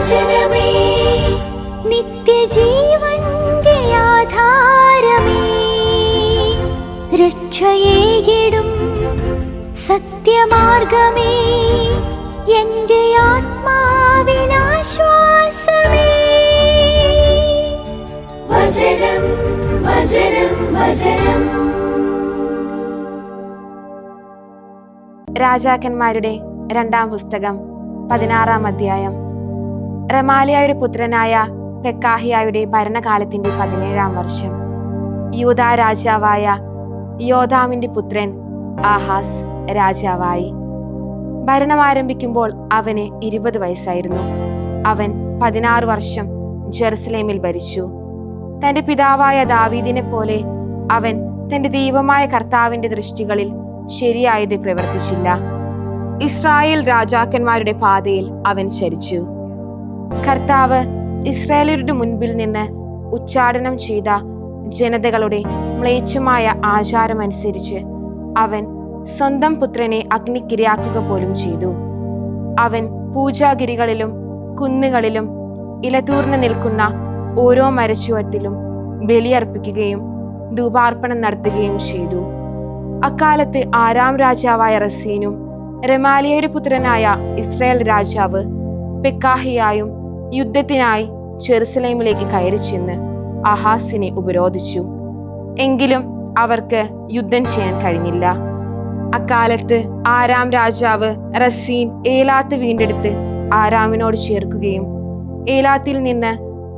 വചനമേ നിത്യജീവന്റെ ആധാരമേ, രക്ഷയേകിടും സത്യമാർഗമേ, എന്റെ ആത്മാവിനാശ്വാസമേ. വചനം വചനം വചനം. രാജാക്കന്മാരുടെ 2-ാം പുസ്തകം 16-ാം അധ്യായം. റമാലിയായുടെ പുത്രനായ പെക്കാഹിയായുടെ ഭരണകാലത്തിന്റെ 17-ാം വർഷം യൂദാ രാജാവായ യോഥാമിന്റെ പുത്രൻ ആഹാസ് രാജാവായി. ഭരണമാരംഭിക്കുമ്പോൾ അവന് 20 വയസ്സായിരുന്നു. അവൻ 16 വർഷം ജെറുസലേമിൽ ഭരിച്ചു. തന്റെ പിതാവായ ദാവീദിനെ പോലെ അവൻ തന്റെ ദൈവമായ കർത്താവിന്റെ ദൃഷ്ടികളിൽ ശരിയായത് പ്രവർത്തിച്ചില്ല. ഇസ്രായേൽ രാജാക്കന്മാരുടെ പാതയിൽ അവൻ ചരിച്ചു. കർത്താവ് ഇസ്രായേലിന്റെ മുൻപിൽ നിന്ന് ഉച്ചാടനം ചെയ്ത ജനതകളുടെ മ്ലേച്ഛമായ ആചാരമനുസരിച്ച് അവൻ സ്വന്തം പുത്രനെ അഗ്നിക്കിരയാക്കുക പോലും ചെയ്തു. അവൻ പൂജാഗിരികളിലും കുന്നുകളിലും ഇലതൂർന്ന് നിൽക്കുന്ന ഓരോ മരച്ചുവട്ടിലും ബലിയർപ്പിക്കുകയും ധൂപാർപ്പണം നടത്തുകയും ചെയ്തു. അക്കാലത്ത് ആരാം രാജാവായ റസീനും റമാലിയയുടെ പുത്രനായ ഇസ്രായേൽ രാജാവ് പെക്കാഹിയായും യുദ്ധത്തിനായി ജെറുസലേമിലേക്ക് കയറി ചെന്ന് ആഹാസിനെ ഉപരോധിച്ചു. എങ്കിലും അവർക്ക് യുദ്ധം ചെയ്യാൻ കഴിഞ്ഞില്ല. അക്കാലത്ത് ആരാം രാജാവ് റസീൻ ഏലാത്ത് വീണ്ടെടുത്ത് ആരാമിനോട് ചേർക്കുകയും ഏലാത്തിൽ നിന്ന്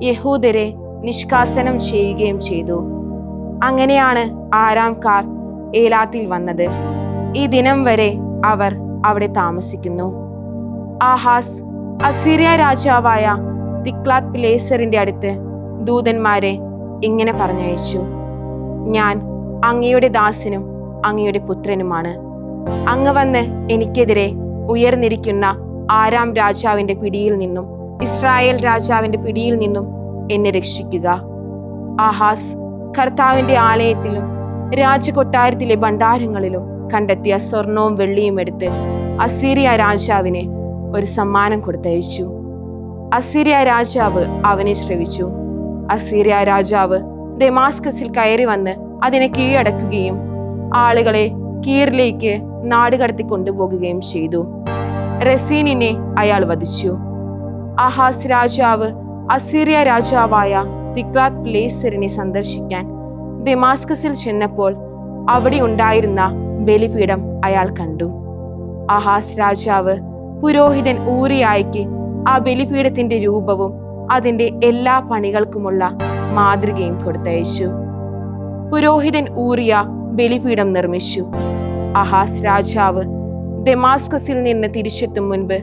യഹൂദരെ നിഷ്കാസനം ചെയ്യുകയും ചെയ്തു. അങ്ങനെയാണ് ആരാംകാർ ഏലാത്തിൽ വന്നത്. ഈ ദിനം വരെ അവർ അവിടെ താമസിക്കുന്നു. ആഹാസ് അസീറിയ രാജാവായ തിക്ലാത്ത് പിലേസറിന്റെ അടുത്ത് ദൂതന്മാരെ ഇങ്ങനെ പറഞ്ഞയച്ചു: ഞാൻ അങ്ങയുടെ ദാസനും അങ്ങയുടെ പുത്രനുമാണ്. അങ്ങ് വന്ന് എനിക്കെതിരെ ഉയർന്നിരിക്കുന്ന ആരാം രാജാവിന്റെ പിടിയിൽ നിന്നും ഇസ്രായേൽ രാജാവിന്റെ പിടിയിൽ നിന്നും എന്നെ രക്ഷിക്കുക. ആഹാസ് കർത്താവിന്റെ ആലയത്തിലും രാജകൊട്ടാരത്തിലെ ഭണ്ഡാരങ്ങളിലും കണ്ടെത്തിയ സ്വർണവും വെള്ളിയും എടുത്ത് അസീറിയ രാജാവിന് ഒരു സമ്മാനം കൊടുത്തയച്ചു. അസീറിയ രാജാവ് അവനെ ശ്രവിച്ചു. അസീറിയ രാജാവ് ദമാസ്കസിൽ കയറി വന്ന് അതിനെ കീഴടക്കുകയും ആളുകളെ കീറിലേക്ക് നാടുകടത്തി കൊണ്ടുപോകുകയും ചെയ്തു. റസീനിനെ അയാൾ വധിച്ചു. ആഹാസ് രാജാവ് അസീറിയ രാജാവായ തിക്ലാത്ത് പിലേസറിനെ സന്ദർശിക്കാൻ ദമാസ്കസിൽ ചെന്നപ്പോൾ അവിടെ ഉണ്ടായിരുന്ന ബലിപീഠം അയാൾ കണ്ടു. ആഹാസ് രാജാവ് പുരോഹിതൻ ഊറിയായ്ക്ക് ആ ബലിപീഠത്തിന്റെ രൂപവും അതിന്റെ എല്ലാ പണികൾക്കുമുള്ള മാതൃകയും കൊടുത്തയച്ചു. പുരോഹിതൻ ഊറിയ ബലിപീഠം നിർമ്മിച്ചു. ആഹാസ് രാജാവ് ദമാസ്കസിൽ നിന്ന് തിരിച്ചെത്തും മുൻപ്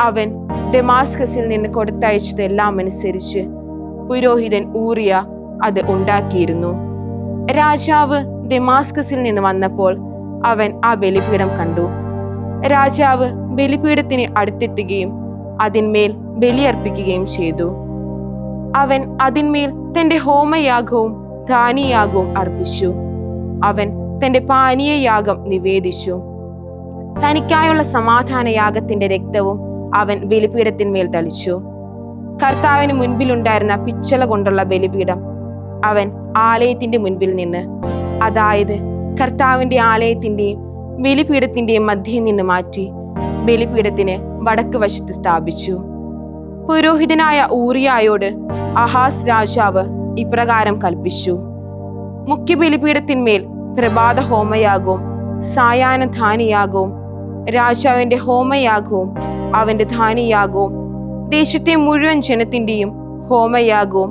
അവൻ ദമാസ്കസിൽ നിന്ന് കൊടുത്തയച്ചതെല്ലാം അനുസരിച്ച് പുരോഹിതൻ ഊറിയ അത് ഉണ്ടാക്കിയിരുന്നു. രാജാവ് ദമാസ്കസിൽ നിന്ന് വന്നപ്പോൾ അവൻ ആ ബലിപീഠം കണ്ടു. രാജാവ് ബലിപീഠത്തിന് അടുത്തെത്തുകയും അതിന്മേൽ ബലിയർപ്പിക്കുകയും ചെയ്തു. അവൻ അതിന്മേൽ തന്റെ ഹോമയാഗവും ധാന്യയാഗവും അർപ്പിച്ചു. അവൻ തന്റെ പാനീയയാഗം നിവേദിച്ചു. തനിക്കായുള്ള സമാധാന യാഗത്തിന്റെ രക്തവും അവൻ ബലിപീഠത്തിന്മേൽ തളിച്ചു. കർത്താവിന് മുൻപിലുണ്ടായിരുന്ന പിച്ചള കൊണ്ടുള്ള ബലിപീഠം അവൻ ആലയത്തിന്റെ മുൻപിൽ നിന്ന്, അതായത് കർത്താവിന്റെ ആലയത്തിന്റെയും ബലിപീഠത്തിന്റെയും മധ്യയിൽ നിന്ന് മാറ്റി ബലിപീഠത്തിന് വടക്ക് വശത്ത് സ്ഥാപിച്ചു. പുരോഹിതനായ ഊറിയായോട് ആഹാസ് രാജാവ് ഇപ്രകാരം കൽപ്പിച്ചു: മുഖ്യ ബലിപീഠത്തിന്മേൽ പ്രഭാത ഹോമയാഗവും സായാഹ്ന ധാന്യയാഗവും രാജാവിന്റെ ഹോമയാഗവും അവന്റെ ധാന്യയാഗവും ദേശത്തെ മുഴുവൻ ജനത്തിന്റെയും ഹോമയാഗവും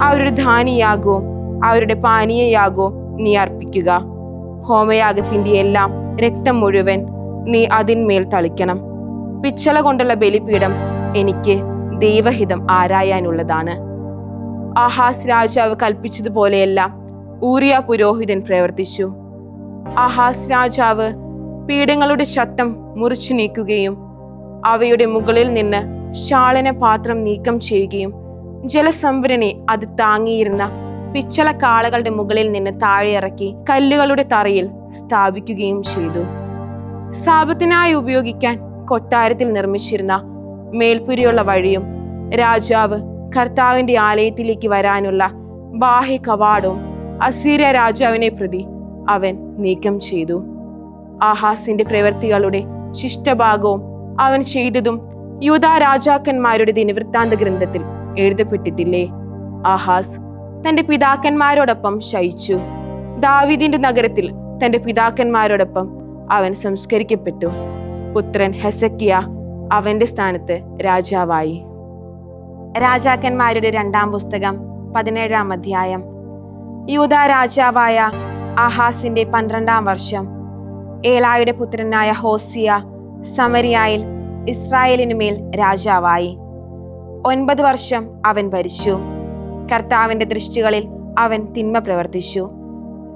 അവരുടെ ധാന്യയാഗവും അവരുടെ പാനീയയാഗവും നീ അർപ്പിക്കുക. ഹോമയാഗത്തിന്റെ എല്ലാം രക്തം മുഴുവൻ നീ അതിന്മേൽ തളിക്കണം. പിച്ചള കൊണ്ടുള്ള ബലിപീഠം എനിക്ക് ദൈവഹിതം ആരായാനുള്ളതാണ്. ആഹാസ് രാജാവ് കൽപ്പിച്ചതുപോലെയെല്ലാം ഊറിയ പുരോഹിതൻ പ്രവർത്തിച്ചു. ആഹാസ് രാജാവ് പീഠങ്ങളുടെ ചട്ടം മുറിച്ചു നീക്കുകയും അവയുടെ മുകളിൽ നിന്ന് ശാളന പാത്രം നീക്കം ചെയ്യുകയും ജലസംഭരണി അത് താങ്ങിയിരുന്ന പിച്ചള കാളകളുടെ മുകളിൽ നിന്ന് താഴെ ഇറക്കി കല്ലുകളുടെ തറയിൽ സ്ഥാപിക്കുകയും ചെയ്തു. സാപത്തിനായി ഉപയോഗിക്കാൻ കൊട്ടാരത്തിൽ നിർമ്മിച്ചിരുന്ന മേൽപ്പുരിയുള്ള വഴിയും രാജാവ് കർത്താവിന്റെ ആലയത്തിലേക്ക് വരാനുള്ള ബാഹ്യ കവാടവും അസീറിയ രാജാവിനെ പ്രതി അവൻ നീക്കം ചെയ്തു. ആഹാസിന്റെ പ്രവൃത്തികളുടെ ശിഷ്ടഭാഗവും അവൻ ചെയ്തതും യൂദാ രാജാക്കന്മാരുടെ ദിനവൃത്താന്ത ഗ്രന്ഥത്തിൽ എഴുതപ്പെട്ടിട്ടില്ലേ? ആഹാസ് തന്റെ പിതാക്കന്മാരോടൊപ്പം ശയിച്ചു. ദാവീദിന്റെ നഗരത്തിൽ തന്റെ പിതാക്കന്മാരോടൊപ്പം അവൻ സംസ്കരിക്കപ്പെട്ടു. പുത്രൻ ഹെസക്കിയ അവന്റെ സ്ഥാനത്ത് രാജാവായി. രാജാക്കന്മാരുടെ 2-ാം പുസ്തകം 17-ാം അധ്യായം. യൂദാ രാജാവായ ആഹാസിന്റെ 12-ാം വർഷം ഏലായുടെ പുത്രനായ ഹോസിയ സമരിയായിൽ ഇസ്രായേലിനു മേൽ രാജാവായി. 9 വർഷം അവൻ ഭരിച്ചു. കർത്താവിന്റെ ദൃഷ്ടികളിൽ അവൻ തിന്മ പ്രവർത്തിച്ചു.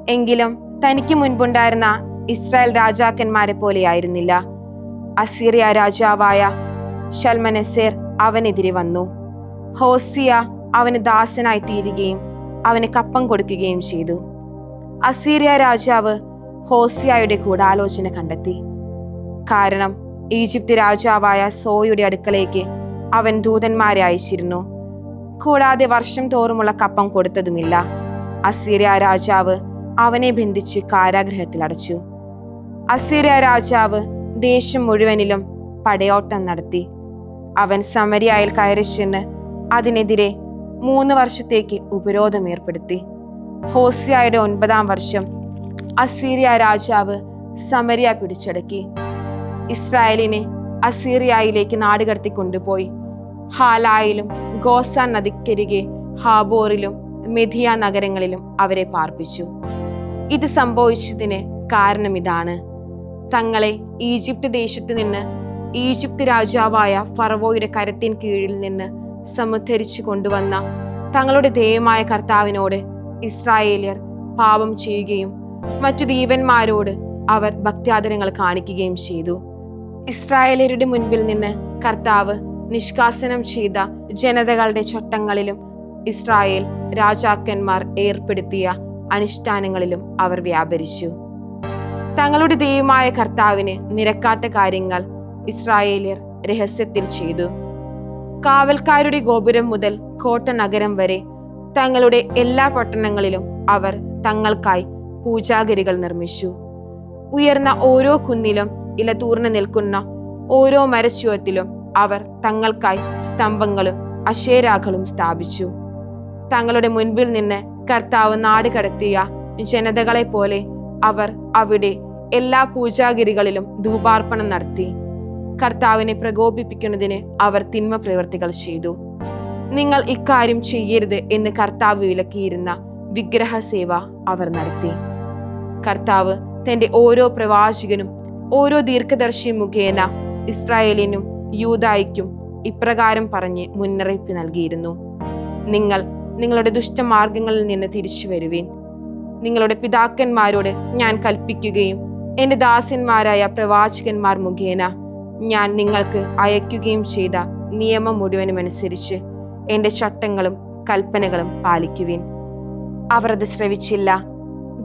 എങ്കിലും തനിക്ക് മുൻപുണ്ടായിരുന്ന ഇസ്രായേൽ രാജാക്കന്മാരെ പോലെയായിരുന്നില്ല. അസീറിയ രാജാവായ ശൽമനെസേർ അവനെതിരെ വന്നു. ഹോസിയ അവന് ദാസനായി തീരുകയും അവന് കപ്പം കൊടുക്കുകയും ചെയ്തു. അസീറിയ രാജാവ് ഹോസിയായുടെ ഗൂഢാലോചന കണ്ടെത്തി. കാരണം ഈജിപ്ത് രാജാവായ സോയുടെ അടുക്കളയ്ക്ക് അവൻ ദൂതന്മാരെ അയച്ചിരുന്നു. കൂടാതെ വർഷം തോറുമുള്ള കപ്പം കൊടുത്തതുമില്ല. അസീറിയ രാജാവ് അവനെ ബന്ധിച്ച് കാരാഗൃഹത്തിൽ അടച്ചു. അസീറിയ രാജാവ് ദേശം മുഴുവനിലും പടയോട്ടം നടത്തി. അവൻ സമരിയായിൽ കയറി ചെന്ന് അതിനെതിരെ 3 വർഷത്തേക്ക് ഉപരോധം ഏർപ്പെടുത്തി. ഹോസിയായുടെ 9-ാം വർഷം അസീറിയ രാജാവ് സമരിയ പിടിച്ചടക്കി. ഇസ്രായേലിനെ അസീറിയയിലേക്ക് നാടുകടത്തി കൊണ്ടുപോയി. ഹാലായിലും ഗോസാൻ നദിക്കരികെ ഹാബോറിലും മെധിയ നഗരങ്ങളിലും അവരെ പാർപ്പിച്ചു. ഇത് സംഭവിച്ചതിന് കാരണം ഇതാണ്: തങ്ങളെ ഈജിപ്ത് ദേശത്തു നിന്ന് ഈജിപ്ത് രാജാവായ ഫറവോയുടെ കരത്തിൻ കീഴിൽ നിന്ന് സമുദ്ധരിച്ചു കൊണ്ടുവന്ന തങ്ങളുടെ ദൈവമായ കർത്താവിനോട് ഇസ്രായേലിയർ പാപം ചെയ്യുകയും മറ്റു ദൈവന്മാരോട് അവർ ഭക്ത്യാദരങ്ങൾ കാണിക്കുകയും ചെയ്തു. ഇസ്രായേലിയരുടെ മുൻപിൽ നിന്ന് കർത്താവ് നിഷ്കാസനം ചെയ്ത ജനതകളുടെ ചട്ടങ്ങളിലും ഇസ്രായേൽ രാജാക്കന്മാർ ഏർപ്പെടുത്തിയ അനുഷ്ഠാനങ്ങളിലും അവർ വ്യാപരിച്ചു. തങ്ങളുടെ ദൈവമായ കർത്താവിന് നിരക്കാത്ത കാര്യങ്ങൾ ഇസ്രായേലിയർ രഹസ്യത്തിൽ ചെയ്തു. കാവൽക്കാരുടെ ഗോപുരം മുതൽ കോട്ട നഗരം വരെ തങ്ങളുടെ എല്ലാ പട്ടണങ്ങളിലും അവർ തങ്ങൾക്കായി പൂജാഗിരികൾ നിർമ്മിച്ചു. ഉയർന്ന ഓരോ കുന്നിലും ഇലതൂർന്നു നിൽക്കുന്ന ഓരോ മരച്ചുവട്ടിലും അവർ തങ്ങൾക്കായി സ്തംഭങ്ങളും അശേരാകളും സ്ഥാപിച്ചു. തങ്ങളുടെ മുൻപിൽ നിന്ന് കർത്താവ് നാട് കടത്തിയ ജനതകളെ പോലെ അവർ അവിടെ എല്ലാ പൂജാഗിരികളിലും ധൂപാർപ്പണം നടത്തി. കർത്താവിനെ പ്രകോപിപ്പിക്കുന്നതിന് അവർ തിന്മ പ്രവൃത്തികൾ ചെയ്തു. നിങ്ങൾ ഇക്കാര്യം ചെയ്യരുത് എന്ന് കർത്താവ് വിലക്കിയിരുന്ന വിഗ്രഹ സേവ അവർ നടത്തി. കർത്താവ് തന്റെ ഓരോ പ്രവാചകനും ഓരോ ദീർഘദർശി മുഖേന ഇസ്രായേലിനും യൂദായ്ക്കും ഇപ്രകാരം പറഞ്ഞ് മുന്നറിയിപ്പ് നൽകിയിരുന്നു: നിങ്ങൾ നിങ്ങളുടെ ദുഷ്ടമാർഗങ്ങളിൽ നിന്ന് തിരിച്ചു വരുവീൻ. നിങ്ങളുടെ പിതാക്കന്മാരോട് ഞാൻ കൽപ്പിക്കുകയും എന്റെ ദാസന്മാരായ പ്രവാചകന്മാർ മുഖേന ഞാൻ നിങ്ങൾക്ക് അയക്കുകയും ചെയ്ത നിയമം മുഴുവനും അനുസരിച്ച് എന്റെ ചട്ടങ്ങളും കൽപ്പനകളും പാലിക്കുവിൻ. അവർ അത് ശ്രവിച്ചില്ല.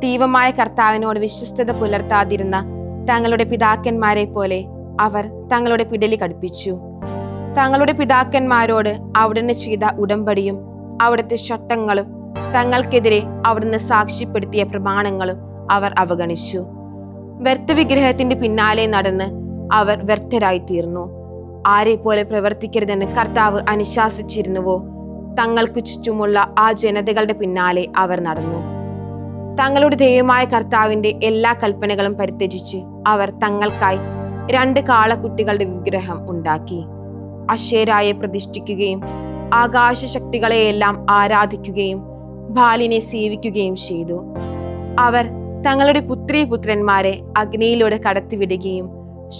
ദൈവമായ കർത്താവിനോട് വിശ്വസ്തത പുലർത്താതിരുന്ന തങ്ങളുടെ പിതാക്കന്മാരെ പോലെ അവർ തങ്ങളുടെ പിടലി കടുപ്പിച്ചു. തങ്ങളുടെ പിതാക്കന്മാരോട് അവിടുന്ന് ചെയ്ത ഉടമ്പടിയും അവിടുത്തെ ചട്ടങ്ങളും തങ്ങൾക്കെതിരെ അവിടുന്ന് സാക്ഷ്യപ്പെടുത്തിയ പ്രമാണങ്ങളും അവർ അവഗണിച്ചു. വ്യർത്ഥ വിഗ്രഹത്തിന്റെ പിന്നാലെ നടന്ന് അവർ വ്യർത്ഥരായി തീർന്നു. ആരെ പോലെ പ്രവർത്തിക്കരുതെന്ന് കർത്താവ് അനുശാസിച്ചിരുന്നുവോ തങ്ങൾക്ക് ചുറ്റുമുള്ള ആ ജനതകളുടെ പിന്നാലെ അവർ നടന്നു. തങ്ങളുടെ ദൈവമായ കർത്താവിന്റെ എല്ലാ കൽപ്പനകളും പരിത്യജിച്ച് അവർ തങ്ങൾക്കായി 2 കാളക്കുട്ടികളുടെ വിഗ്രഹം ഉണ്ടാക്കി. അശേരായെ പ്രതിഷ്ഠിക്കുകയും ആകാശശക്തികളെയെല്ലാം ആരാധിക്കുകയും ബാലിനെ സേവിക്കുകയും ചെയ്തു. അവർ തങ്ങളുടെ പുത്രീപുത്രന്മാരെ അഗ്നിയിലൂടെ കടത്തിവിടുകയും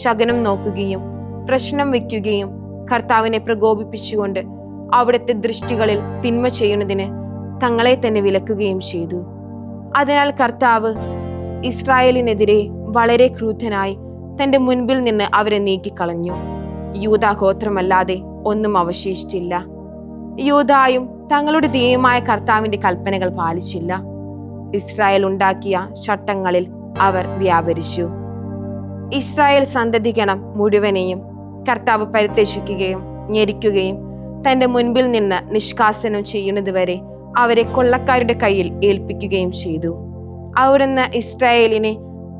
ശകുനം നോക്കുകയും പ്രശ്നം വയ്ക്കുകയും കർത്താവിനെ പ്രകോപിപ്പിച്ചുകൊണ്ട് അവിടുത്തെ ദൃഷ്ടികളിൽ തിന്മ ചെയ്യുന്നതിന് തങ്ങളെ തന്നെ വിലക്കുകയും ചെയ്തു. അതിനാൽ കർത്താവ് ഇസ്രായേലിനെതിരെ വളരെ ക്രൂദ്ധനായി തന്റെ മുൻപിൽ നിന്ന് അവരെ നീക്കിക്കളഞ്ഞു. യൂദാ ഗോത്രമല്ലാതെ ഒന്നും അവശേഷിച്ചില്ല. യൂദായും തങ്ങളുടെ ദൈവമായ കർത്താവിന്റെ കൽപ്പനകൾ പാലിച്ചില്ല. ഇസ്രായേൽ ഉണ്ടാക്കിയ ചട്ടങ്ങളിൽ അവർ വ്യാപരിച്ചു. ഇസ്രായേൽ സന്തതിഗണം മുഴുവനെയും കർത്താവ് പരിത്യജിക്കുകയും ഞെരിക്കുകയും തന്റെ മുൻപിൽ നിന്ന് നിഷ്കാസനം ചെയ്യുന്നതുവരെ അവരെ കൊള്ളക്കാരുടെ കയ്യിൽ ഏൽപ്പിക്കുകയും ചെയ്തു. അവിടുന്ന് ഇസ്രായേലിനെ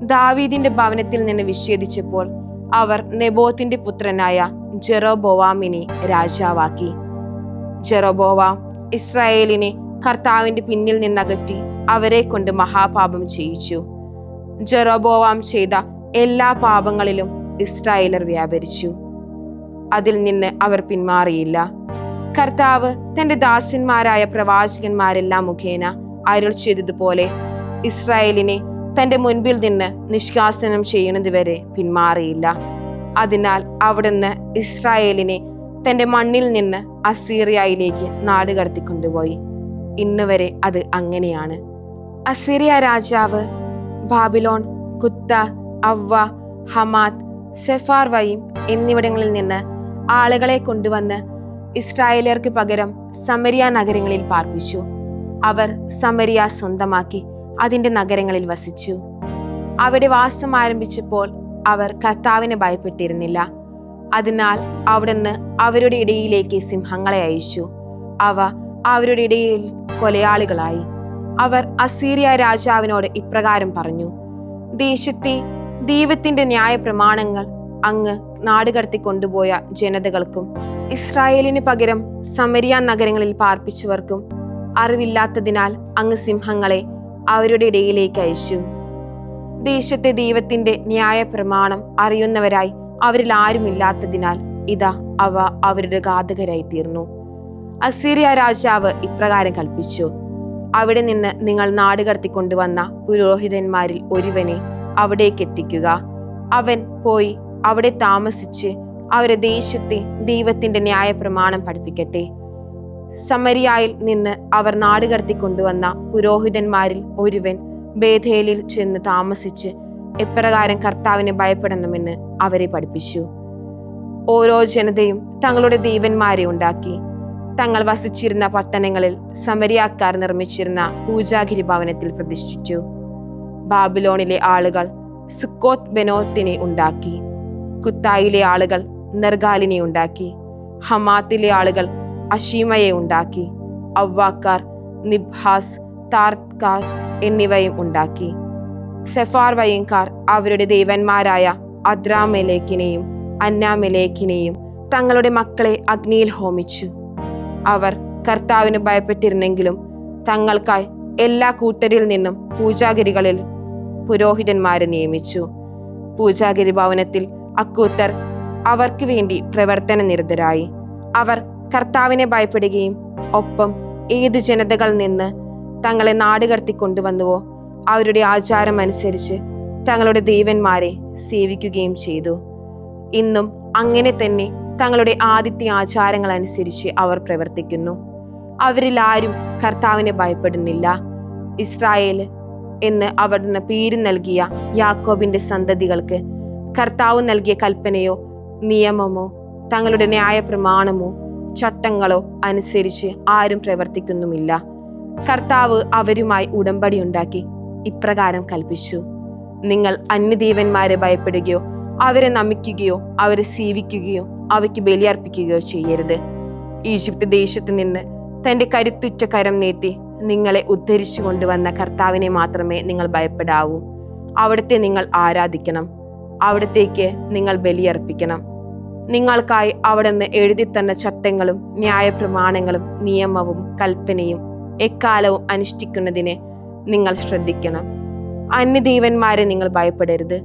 ദാവീദിന്റെ ഭവനത്തിൽ നിന്ന് വിച്ഛേദിച്ചപ്പോൾ അവർ നെബോത്തിന്റെ പുത്രനായ ജെറോബോവാമിനെ രാജാവാക്കി. ജെറോബോവാം ഇസ്രായേലിനെ കർത്താവിന്റെ പിന്നിൽ നിന്നകറ്റി അവരെ കൊണ്ട് മഹാപാപം ചെയ്യിച്ചു. ജെറോബോവാം ചെയ്ത എല്ലാ പാപങ്ങളിലും ഇസ്രായേലർ വ്യാപരിച്ചു. അതിൽ നിന്ന് അവർ പിന്മാറിയില്ല. കർത്താവ് തന്റെ ദാസന്മാരായ പ്രവാചകന്മാരെല്ലാം മുഖേന അരുൾ ചെയ്തതുപോലെ ഇസ്രായേലിനെ തന്റെ മുൻപിൽ നിന്ന് നിഷ്കാസനം ചെയ്യുന്നതുവരെ പിന്മാറിയില്ല. അതിനാൽ അവിടുന്ന് ഇസ്രായേലിനെ തന്റെ മണ്ണിൽ നിന്ന് അസീറിയയിലേക്ക് നാടുകടത്തിക്കൊണ്ടുപോയി. ഇന്നുവരെ അത് അങ്ങനെയാണ്. അസീറിയ രാജാവ് ബാബിലോൺ, കുത്ത, അവ്വ, ഹമാത്ത്, സെഫാർവയിം എന്നിവിടങ്ങളിൽ നിന്ന് ആളുകളെ കൊണ്ടുവന്ന് ഇസ്രായേലർക്ക് പകരം സമരിയ നഗരങ്ങളിൽ പാർപ്പിച്ചു. അവർ സമരിയ സ്വന്തമാക്കി അതിന്റെ നഗരങ്ങളിൽ വസിച്ചു. അവിടെ വാസം ആരംഭിച്ചപ്പോൾ അവർ കർത്താവിനെ ഭയപ്പെട്ടിരുന്നില്ല. അതിനാൽ അവിടുന്ന് അവരുടെ ഇടയിലേക്ക് സിംഹങ്ങളെ അയച്ചു. അവ അവരുടെ ഇടയിൽ കൊലയാളികളായി. അവർ അസീറിയ രാജാവിനോട് ഇപ്രകാരം പറഞ്ഞു: ദേശത്തെ ദൈവത്തിന്റെ ന്യായ പ്രമാണങ്ങൾ അങ്ങ് നാടുകടത്തി കൊണ്ടുപോയ ജനതകൾക്കും ഇസ്രായേലിന് പകരം സമരിയ നഗരങ്ങളിൽ പാർപ്പിച്ചവർക്കും അറിവില്ലാത്തതിനാൽ അങ്ങ് സിംഹങ്ങളെ അവരുടെ ഇടയിലേക്ക് അയച്ചു. ദേശത്തെ ദൈവത്തിന്റെ ന്യായ പ്രമാണം അറിയുന്നവരായി അവരിൽ ആരുമില്ലാത്തതിനാൽ ഇതാ അവ അവരുടെ ഘാതകരായി തീർന്നു. അസീറിയ രാജാവ് ഇപ്രകാരം കൽപ്പിച്ചു: അവിടെ നിന്ന് നിങ്ങൾ നാടുകടത്തി കൊണ്ടുവന്ന പുരോഹിതന്മാരിൽ ഒരുവനെ അവിടേക്ക് എത്തിക്കുക. അവൻ പോയി അവിടെ താമസിച്ച് അവരെ ദേശത്തെ ദൈവത്തിന്റെ ന്യായ പ്രമാണം പഠിപ്പിക്കട്ടെ. സമരിയായിൽ നിന്ന് അവർ നാടുകടത്തി കൊണ്ടുവന്ന പുരോഹിതന്മാരിൽ ഒരുവൻ ബേഥേലിൽ ചെന്ന് താമസിച്ച് എപ്രകാരം കർത്താവിനെ ഭയപ്പെടണമെന്ന് അവരെ പഠിപ്പിച്ചു. ഓരോ ജനതയും തങ്ങളുടെ ദൈവന്മാരെ ഉണ്ടാക്കി. തങ്ങൾ വസിച്ചിരുന്ന പട്ടണങ്ങളിൽ സമരിയാക്കാർ നിർമ്മിച്ചിരുന്ന പൂജാഗിരി ഭവനത്തിൽ പ്രതിഷ്ഠിച്ചു. ബാബിലോണിലെ ആളുകൾ സുക്കോത്ത് ബെനോത്തിനെ ഉണ്ടാക്കി. കുത്തായിലെ ആളുകൾ നെർഗാലിനെ ഉണ്ടാക്കി. ഹമാത്തിലെ ആളുകൾ അഷീമയെ ഉണ്ടാക്കി. അവ്വാക്കാർ നിബ്ഹാസ്, താർക്കാർ എന്നിവയും ഉണ്ടാക്കി. സെഫാർവയംകാർ അവരുടെ ദേവന്മാരായ അദ്രാമെലേക്കിനെയും അന്നാമെലേക്കിനെയും തങ്ങളുടെ മക്കളെ അഗ്നിയിൽ ഹോമിച്ചു. അവർ കർത്താവിന് ഭയപ്പെട്ടിരുന്നെങ്കിലും തങ്ങൾക്കായി എല്ലാ കൂട്ടരിൽ നിന്നും പൂജാഗിരികളിൽ പുരോഹിതന്മാരെ നിയമിച്ചു. പൂജാഗിരി ഭവനത്തിൽ അക്കൂട്ടർ അവർക്ക് വേണ്ടി പ്രവർത്തന നിരതരായി. അവർ കർത്താവിനെ ഭയപ്പെടുകയും ഒപ്പം ഏതു ജനതകൾ നിന്ന് തങ്ങളെ നാടുകടത്തി കൊണ്ടുവന്നുവോ അവരുടെ ആചാരം അനുസരിച്ച് തങ്ങളുടെ ദൈവന്മാരെ സേവിക്കുകയും ചെയ്തു. ഇന്നും അങ്ങനെ തന്നെ തങ്ങളുടെ ആദിത്യ ആചാരങ്ങൾ അനുസരിച്ച് അവർ പ്രവർത്തിക്കുന്നു. അവരിൽ ആരും കർത്താവിനെ ഭയപ്പെടുന്നില്ല. ഇസ്രായേൽ എന്ന് അവിടുന്ന് പേര് നൽകിയ യാക്കോബിന്റെ സന്തതികൾക്ക് കർത്താവ് നൽകിയ കൽപ്പനയോ നിയമമോ തങ്ങളുടെ ന്യായ പ്രമാണമോ ചട്ടങ്ങളോ അനുസരിച്ച് ആരും പ്രവർത്തിക്കുന്നുമില്ല. കർത്താവ് അവരുമായി ഉടമ്പടി ഉണ്ടാക്കി ഇപ്രകാരം കൽപ്പിച്ചു: നിങ്ങൾ അന്യദേവന്മാരെ ഭയപ്പെടുകയോ അവരെ നമിക്കുകയോ അവരെ സേവിക്കുകയോ അവയ്ക്ക് ബലിയർപ്പിക്കുകയോ ചെയ്യരുത്. ഈജിപ്ത് ദേശത്ത് നിന്ന് തന്റെ കരുത്തുറ്റ കരം നീട്ടി നിങ്ങളെ ഉദ്ധരിച്ചു കൊണ്ടുവന്ന കർത്താവിനെ മാത്രമേ നിങ്ങൾ ഭയപ്പെടാവൂ. അവിടുത്തെ നിങ്ങൾ ആരാധിക്കണം. അവിടത്തേക്ക് നിങ്ങൾ ബലിയർപ്പിക്കണം. നിങ്ങൾക്കായി അവിടുന്ന് എഴുതി തന്ന ചട്ടങ്ങളും ന്യായപ്രമാണങ്ങളും നിയമവും കൽപ്പനയും എക്കാലവും അനുഷ്ഠിക്കുന്നതിന് നിങ്ങൾ ശ്രദ്ധിക്കണം. അന്യദൈവന്മാരെ നിങ്ങൾ ഭയപ്പെടരുത്.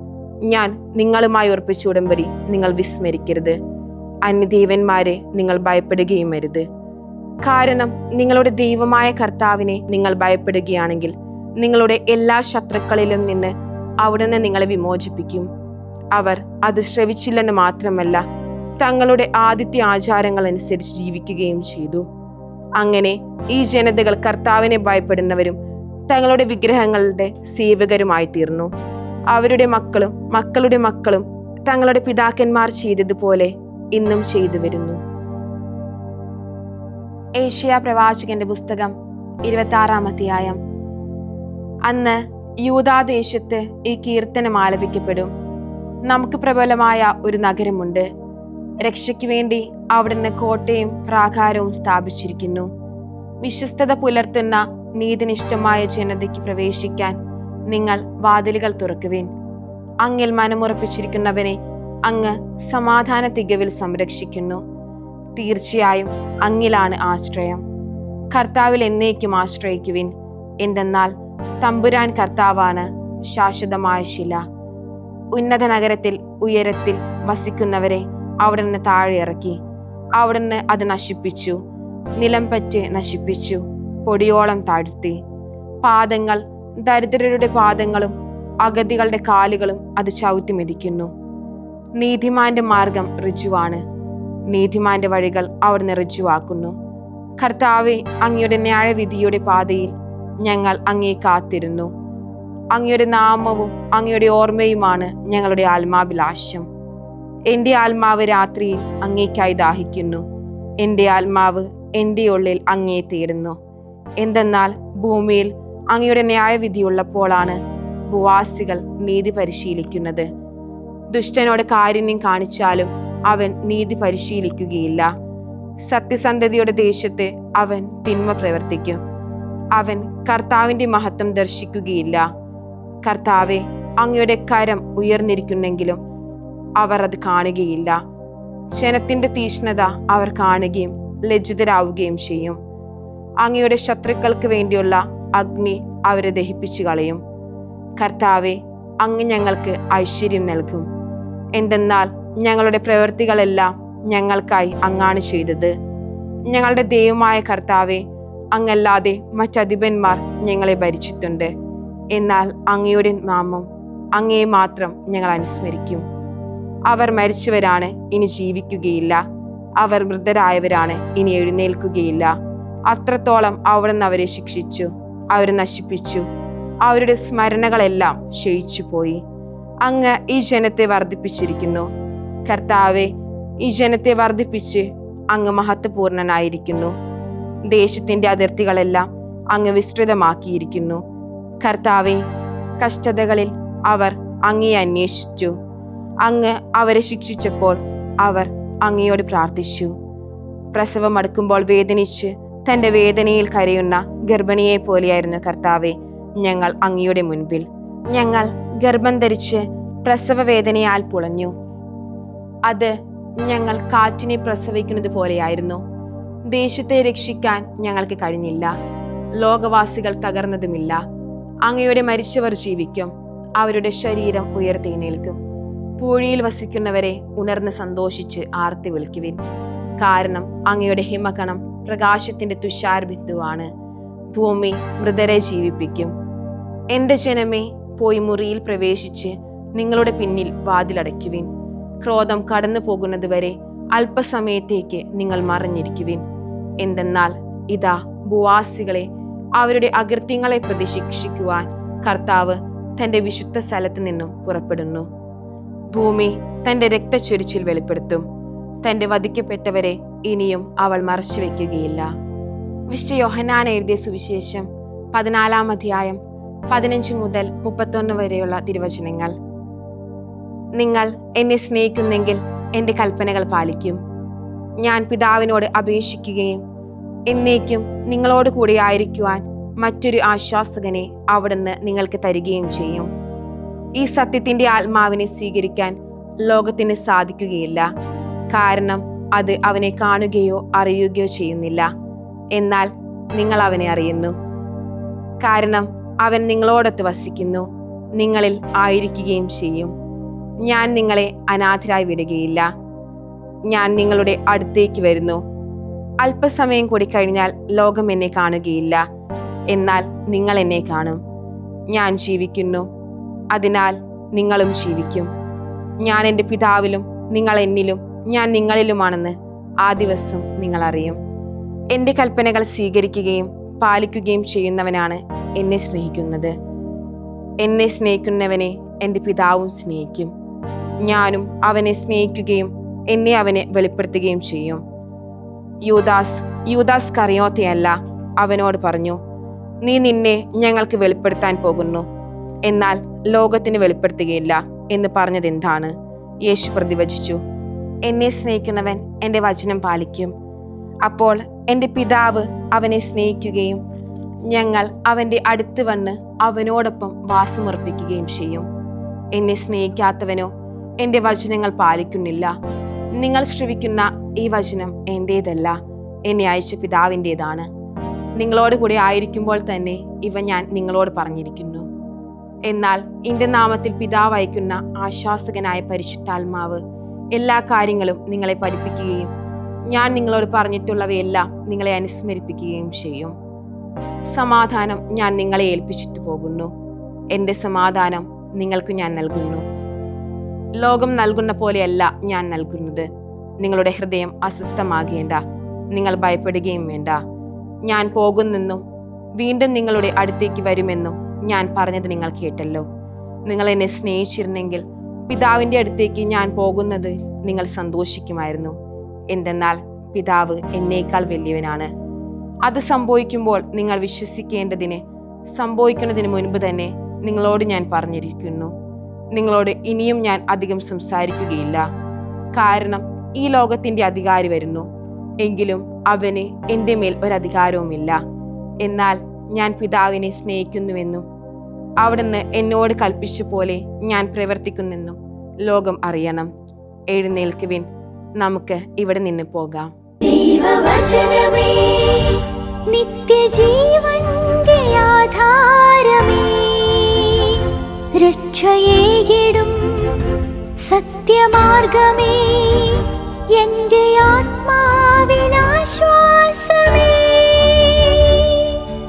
ഞാൻ നിങ്ങളുമായി ഉറപ്പിച്ച ഉടമ്പടി നിങ്ങൾ വിസ്മരിക്കരുത്. അന്യദൈവന്മാരെ നിങ്ങൾ ഭയപ്പെടുകയും അരുത്. കാരണം നിങ്ങളുടെ ദൈവമായ കർത്താവിനെ നിങ്ങൾ ഭയപ്പെടുകയാണെങ്കിൽ നിങ്ങളുടെ എല്ലാ ശത്രുക്കളിലും നിന്ന് അവിടുന്ന് നിങ്ങളെ വിമോചിപ്പിക്കും. അവർ അത് ശ്രവിച്ചില്ലെന്ന് മാത്രമല്ല തങ്ങളുടെ ആദിത്യ ആചാരങ്ങൾ അനുസരിച്ച് ജീവിക്കുകയും ചെയ്തു. അങ്ങനെ ഈ ജനതകൾ കർത്താവിനെ ഭയപ്പെടുന്നവരും തങ്ങളുടെ വിഗ്രഹങ്ങളുടെ സേവകരുമായി തീർന്നു. അവരുടെ മക്കളും മക്കളുടെ മക്കളും തങ്ങളുടെ പിതാക്കന്മാർ ചെയ്തതുപോലെ ഇന്നും ചെയ്തു വരുന്നു. ഏഷ്യ പ്രവാചകന്റെ പുസ്തകം 26-ാം അധ്യായം. അന്ന് യൂദാദേശത്ത് ഈ കീർത്തനം ആലപിക്കപ്പെടും. നമുക്ക് പ്രബലമായ ഒരു നഗരമുണ്ട്. രക്ഷയ്ക്ക് വേണ്ടി അവിടുന്ന് കോട്ടയും പ്രാകാരവും സ്ഥാപിച്ചിരിക്കുന്നു. വിശ്വസ്തത പുലർത്തുന്ന നീതിനിഷ്ഠമായ ജനതയ്ക്ക് പ്രവേശിക്കാൻ നിങ്ങൾ വാതിലുകൾ തുറക്കുവിൻ. അങ്ങിൽ മനമുറപ്പിച്ചിരിക്കുന്നവനെ അങ്ങ് സമാധാന തികവിൽ സംരക്ഷിക്കുന്നു. തീർച്ചയായും അങ്ങിലാണ് ആശ്രയം. കർത്താവിൽ എന്നേക്കും ആശ്രയിക്കുവിൻ. എന്തെന്നാൽ തമ്പുരാൻ കർത്താവാണ്, ശാശ്വതമായ ശില. ഉന്നത നഗരത്തിൽ ഉയരത്തിൽ വസിക്കുന്നവരെ അവിടുന്ന് താഴെ ഇറക്കി. അവിടുന്ന് അത് നശിപ്പിച്ചു, നിലം പറ്റ് നശിപ്പിച്ചു, പൊടിയോളം താഴ്ത്തി. പാദങ്ങൾ ദരിദ്രരുടെ പാദങ്ങളും അഗതികളുടെ കാലുകളും അത് ചവിട്ടി മെതിക്കുന്നു. നീതിമാന്റെ മാർഗം ഋജുവാണ്, നീതിമാന്റെ വഴികൾ അവിടുന്ന് ഋജുവാക്കുന്നു. കർത്താവെ, അങ്ങയുടെ ന്യായവിധിയുടെ പാതയിൽ ഞങ്ങൾ അങ്ങേ കാത്തിരുന്നു. അങ്ങയുടെ നാമവും അങ്ങയുടെ ഓർമ്മയുമാണ് ഞങ്ങളുടെ ആത്മാഭിലാഷം. എൻ്റെ ആത്മാവ് രാത്രിയിൽ അങ്ങേക്കായി ദാഹിക്കുന്നു. എൻ്റെ ആത്മാവ് എൻ്റെ ഉള്ളിൽ അങ്ങേ തേടുന്നു. എന്തെന്നാൽ ഭൂമിയിൽ അങ്ങയുടെ ന്യായവിധിയുള്ളപ്പോഴാണ് ഭൂവാസികൾ നീതി പരിശീലിക്കുന്നത്. ദുഷ്ടനോട് കാരുണ്യം കാണിച്ചാലും അവൻ നീതി പരിശീലിക്കുകയില്ല. സത്യസന്ധതയുടെ ദേശത്ത് അവൻ തിന്മ പ്രവർത്തിക്കും. അവൻ കർത്താവിന്റെ മഹത്വം ദർശിക്കുകയില്ല. കർത്താവെ, അങ്ങയുടെ കരം ഉയർന്നിരിക്കുന്നെങ്കിലും അവർ അത് കാണുകയില്ല. ജനത്തിന്റെ തീഷ്ണത അവർ കാണുകയും ലജ്ജിതരാവുകയും ചെയ്യും. അങ്ങയുടെ ശത്രുക്കൾക്ക് വേണ്ടിയുള്ള അഗ്നി അവരെ ദഹിപ്പിച്ചു കളയും. കർത്താവെ, അങ്ങ് ഞങ്ങൾക്ക് ഐശ്വര്യം നൽകും. എന്തെന്നാൽ ഞങ്ങളുടെ പ്രവൃത്തികളെല്ലാം ഞങ്ങൾക്കായി അങ്ങാണ് ചെയ്തത്. ഞങ്ങളുടെ ദൈവമായ കർത്താവെ, അങ്ങല്ലാതെ മറ്റധിപന്മാർ ഞങ്ങളെ ഭരിച്ചിട്ടുണ്ട്. എന്നാൽ അങ്ങയുടെ നാമം, അങ്ങയെ മാത്രം ഞങ്ങൾ അനുസ്മരിക്കും. അവർ മരിച്ചവരാണ്, ഇനി ജീവിക്കുകയില്ല. അവർ മൃതരായവരാണ്, ഇനി എഴുന്നേൽക്കുകയില്ല. അത്രത്തോളം അവിടുന്ന് അവരെ ശിക്ഷിച്ചു, അവരെ നശിപ്പിച്ചു. അവരുടെ സ്മരണകളെല്ലാം ക്ഷയിച്ചു പോയി. അങ്ങ് ഈ ജനത്തെ വർദ്ധിപ്പിച്ചിരിക്കുന്നു. കർത്താവെ, ഈ ജനത്തെ വർദ്ധിപ്പിച്ച് അങ്ങ് മഹത്വപൂർണനായിരിക്കുന്നു. ദേശത്തിന്റെ അതിർത്തികളെല്ലാം അങ്ങ് വിസ്തൃതമാക്കിയിരിക്കുന്നു. കർത്താവെ, കഷ്ടതകളിൽ അവർ അങ്ങയെ അന്വേഷിച്ചു. അങ്ങ് അവരെ ശിക്ഷിച്ചപ്പോൾ അവർ അങ്ങയോട് പ്രാർത്ഥിച്ചു. പ്രസവം അടുക്കുമ്പോൾ വേദനിച്ച് തന്റെ വേദനയിൽ കരയുന്ന ഗർഭിണിയെ പോലെയായിരുന്നു കർത്താവെ ഞങ്ങൾ അങ്ങയുടെ മുൻപിൽ. ഞങ്ങൾ ഗർഭം ധരിച്ച് പ്രസവ വേദനയാൽ പുളഞ്ഞു. അത് ഞങ്ങൾ കാറ്റിനെ പ്രസവിക്കുന്നത് പോലെയായിരുന്നു. ദേശത്തെ രക്ഷിക്കാൻ ഞങ്ങൾക്ക് കഴിഞ്ഞില്ല. ലോകവാസികൾ തകർന്നതുമില്ല. അങ്ങയുടെ മരിച്ചവർ ജീവിക്കും, അവരുടെ ശരീരം ഉയർത്തെഴുന്നേൽക്കും. പൂഴിയിൽ വസിക്കുന്നവരെ ഉണർന്ന് സന്തോഷിച്ച് ആർത്തി വിളിക്കുവിൻ. കാരണം അങ്ങയുടെ ഹിമകണം പ്രകാശത്തിന്റെ തുഷാര ബിന്ദുവാണ്. ഭൂമി മൃതരെ ജീവിപ്പിക്കും. എന്റെ ജനമേ, പോയി മുറിയിൽ പ്രവേശിച്ച് നിങ്ങളുടെ പിന്നിൽ വാതിലടയ്ക്കുവിൻ. ക്രോധം കടന്നു പോകുന്നതുവരെ അല്പസമയത്തേക്ക് നിങ്ങൾ മറഞ്ഞിരിക്കുവിൻ. എന്തെന്നാൽ ഇതാ, ഭൂവാസികളെ അവരുടെ അകൃത്യങ്ങളെ പ്രതി ശിക്ഷിക്കുവാൻ കർത്താവ് തന്റെ വിശുദ്ധ സ്ഥലത്ത് നിന്നും പുറപ്പെടുന്നു. ഭൂമി തന്റെ രക്തച്ചൊരിച്ചിൽ വെളിപ്പെടുത്തും. തന്റെ വധിക്കപ്പെട്ടവരെ ഇനിയും അവൾ മറച്ചു വെക്കുകയില്ല. വിശുദ്ധ യോഹന്നാൻ എഴുതിയ സുവിശേഷം 14-ാം അധ്യായം 15 മുതൽ 31 വരെയുള്ള തിരുവചനങ്ങൾ. നിങ്ങൾ എന്നെ സ്നേഹിക്കുന്നെങ്കിൽ എൻ്റെ കൽപ്പനകൾ പാലിക്കും. ഞാൻ പിതാവിനോട് അപേക്ഷിക്കുകയും എന്നേക്കും നിങ്ങളോട് കൂടെ ആയിരിക്കുവാൻ മറ്റൊരു ആശ്വാസകനെ അവിടുന്ന് നിങ്ങൾക്ക് തരികയും ചെയ്യും. ഈ സത്യത്തിന്റെ ആത്മാവിനെ സ്വീകരിക്കാൻ ലോകത്തിന് സാധിക്കുകയില്ല. കാരണം അത് അവനെ കാണുകയോ അറിയുകയോ ചെയ്യുന്നില്ല. എന്നാൽ നിങ്ങൾ അവനെ അറിയുന്നു. കാരണം അവൻ നിങ്ങളോടൊത്ത് വസിക്കുന്നു, നിങ്ങളിൽ ആയിരിക്കുകയും ചെയ്യും. ഞാൻ നിങ്ങളെ അനാഥരായി വിടുകയില്ല. ഞാൻ നിങ്ങളുടെ അടുത്തേക്ക് വരുന്നു. അല്പസമയം കൂടി കഴിഞ്ഞാൽ ലോകം എന്നെ കാണുകയില്ല, എന്നാൽ നിങ്ങൾ എന്നെ കാണും. ഞാൻ ജീവിക്കുന്നു, അതിനാൽ നിങ്ങളും ജീവിക്കും. ഞാൻ എൻ്റെ പിതാവിലും നിങ്ങൾ എന്നിലും ഞാൻ നിങ്ങളിലുമാണെന്ന് ആ ദിവസം നിങ്ങൾ അറിയും. എൻ്റെ കൽപ്പനകൾ സ്വീകരിക്കുകയും പാലിക്കുകയും ചെയ്യുന്നവനാണ് എന്നെ സ്നേഹിക്കുന്നത്. എന്നെ സ്നേഹിക്കുന്നവനെ എൻ്റെ പിതാവും സ്നേഹിക്കും. ഞാനും അവനെ സ്നേഹിക്കുകയും എന്നെ അവനെ വെളിപ്പെടുത്തുകയും ചെയ്യും. യൂദാസ് കറിയോത്തയല്ല അവനോട് പറഞ്ഞു, നീ നിന്നെ ഞങ്ങൾക്ക് വെളിപ്പെടുത്താൻ പോകുന്നു, എന്നാൽ ലോകത്തിന് വെളിപ്പെടുത്തുകയില്ല എന്ന് പറഞ്ഞതെന്താണ്? യേശു പ്രതിവചിച്ചു, എന്നെ സ്നേഹിക്കുന്നവൻ എൻ്റെ വചനം പാലിക്കും. അപ്പോൾ എൻ്റെ പിതാവ് അവനെ സ്നേഹിക്കുകയും ഞങ്ങൾ അവൻ്റെ അടുത്ത് വന്ന് അവനോടൊപ്പം വാസമുറപ്പിക്കുകയും ചെയ്യും. എന്നെ സ്നേഹിക്കാത്തവനോ എൻ്റെ വചനങ്ങൾ പാലിക്കുന്നില്ല. നിങ്ങൾ ശ്രവിക്കുന്ന ഈ വചനം എൻ്റേതല്ല, എന്നെ അയച്ച പിതാവിൻ്റേതാണ്. നിങ്ങളോട് കൂടെ ആയിരിക്കുമ്പോൾ തന്നെ ഇവ ഞാൻ നിങ്ങളോട് പറഞ്ഞിരിക്കുന്നു. എന്നാൽ എൻ്റെ നാമത്തിൽ പിതാവ് അയക്കുന്ന ആശ്വാസകനായ പരിശുദ്ധാത്മാവ് എല്ലാ കാര്യങ്ങളും നിങ്ങളെ പഠിപ്പിക്കുകയും ഞാൻ നിങ്ങളോട് പറഞ്ഞിട്ടുള്ളവയെല്ലാം നിങ്ങളെ അനുസ്മരിപ്പിക്കുകയും ചെയ്യും. സമാധാനം ഞാൻ നിങ്ങളെ ഏൽപ്പിച്ചിട്ട് പോകുന്നു. എൻ്റെ സമാധാനം നിങ്ങൾക്ക് ഞാൻ നൽകുന്നു. ലോകം നൽകുന്ന പോലെയല്ല ഞാൻ നൽകുന്നത്. നിങ്ങളുടെ ഹൃദയം അസ്വസ്ഥമാകേണ്ട, നിങ്ങൾ ഭയപ്പെടുകയും വേണ്ട. ഞാൻ പോകുന്നെന്നും വീണ്ടും നിങ്ങളുടെ അടുത്തേക്ക് വരുമെന്നും ഞാൻ പറഞ്ഞത് നിങ്ങൾ കേട്ടല്ലോ. നിങ്ങൾ എന്നെ സ്നേഹിച്ചിരുന്നെങ്കിൽ പിതാവിൻ്റെ അടുത്തേക്ക് ഞാൻ പോകുന്നത് നിങ്ങൾ സന്തോഷിക്കുമായിരുന്നു. എന്തെന്നാൽ പിതാവ് എന്നേക്കാൾ വലിയവനാണ്. അത് സംഭവിക്കുമ്പോൾ നിങ്ങൾ വിശ്വസിക്കേണ്ടതിന് സംഭവിക്കുന്നതിന് മുൻപ് തന്നെ നിങ്ങളോട് ഞാൻ പറഞ്ഞിരിക്കുന്നു. നിങ്ങളോട് ഇനിയും ഞാൻ അധികം സംസാരിക്കുകയില്ല, കാരണം ഈ ലോകത്തിൻ്റെ അധികാരി വരുന്നു. എങ്കിലും അവന് എൻ്റെ മേൽ ഒരധികാരവുമില്ല. എന്നാൽ ഞാൻ പിതാവിനെ സ്നേഹിക്കുന്നുവെന്നും അവിടുന്ന് എന്നോട് കൽപ്പിച്ച പോലെ ഞാൻ പ്രവർത്തിക്കുന്നെന്നും ലോകം അറിയണം. എഴുന്നേൽക്കുവിൻ, നമുക്ക് ഇവിടെ നിന്ന് പോകാം. ദൈവവചനമേ, നിത്യജീവന്റെ ആധാരമേ, രക്ഷയേകിടും സത്യമാർഗമേ, എന്റെ ആത്മാവിനാശ്വാസം.